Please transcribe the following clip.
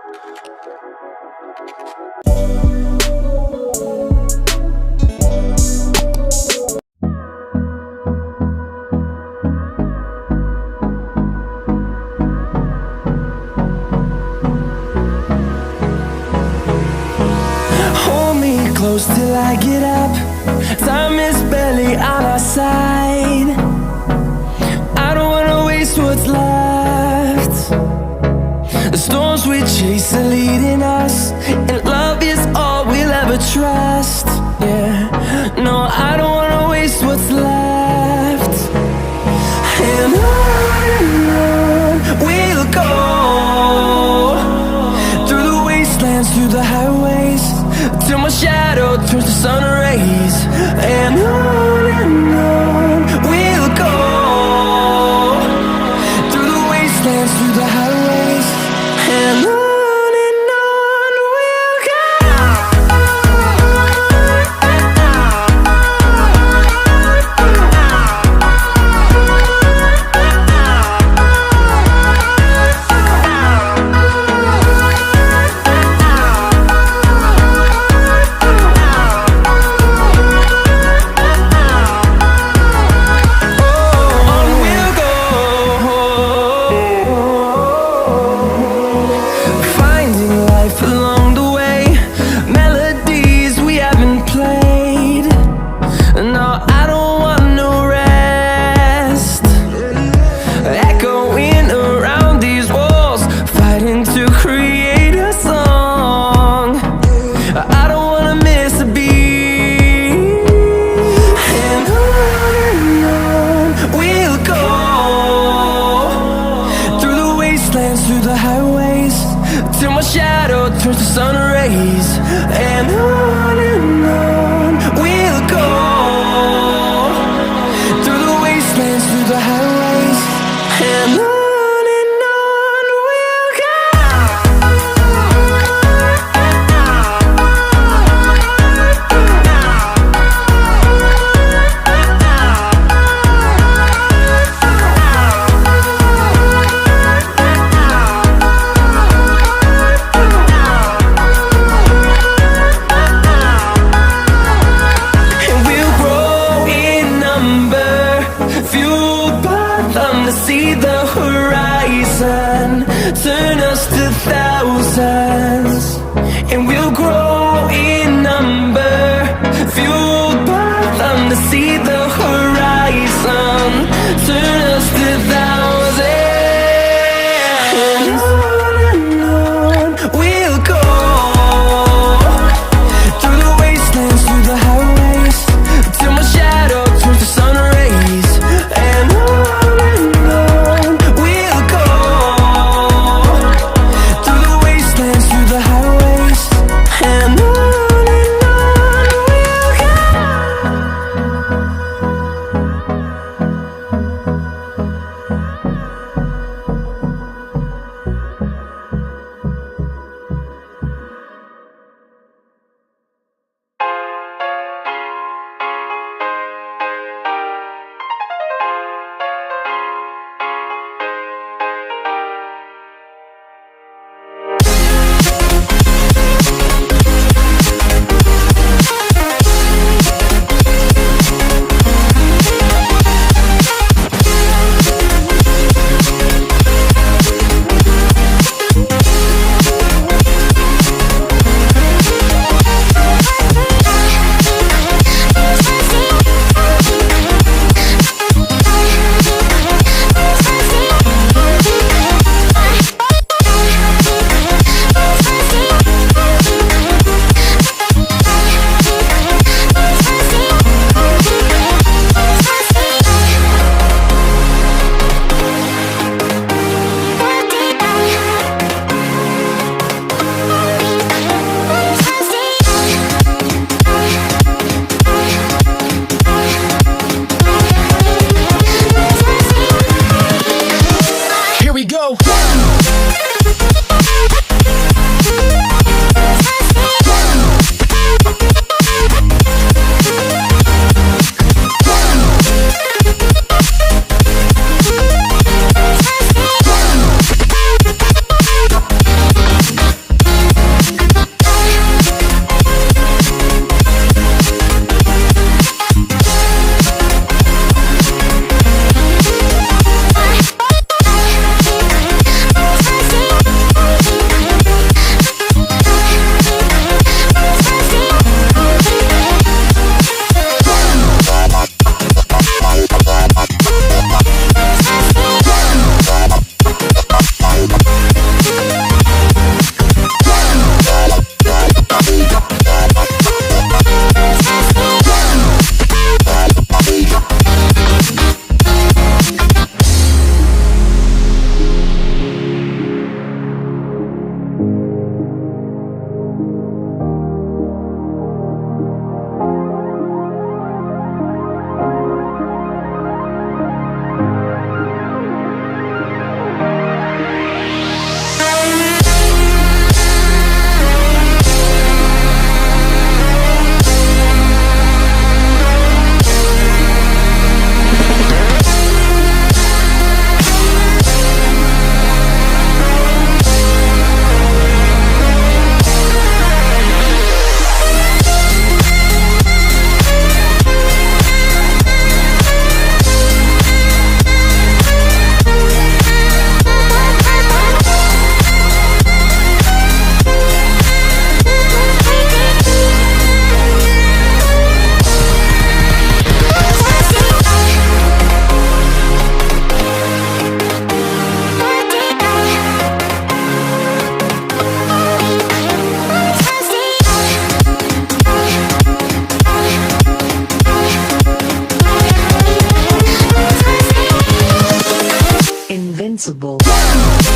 Hold me close till I get up. Time is barely on our side. I don't wanna waste what's left. The storms we chase are leading us, and love is all we'll ever trust. Yeah, no, I don't wanna waste what's left. And on we'll go, through the wastelands, through the highways, till my shadow turns to sun rays. And on we'll go, through the wastelands, through the highways, and on we'll go. Through the highways, till my shadow turns to sun rays. And on we'll go, through the wastelands, through the highways, and on we'll go. See the horizon turn us to thousands, and we'll grow in number, fueled by them to see the horizon turn us to thousands. And on we'll go, through the wastelands, through the highways, till my shadow turns to sun rays. And we'll go, through the wastelands, through the highways. responsible.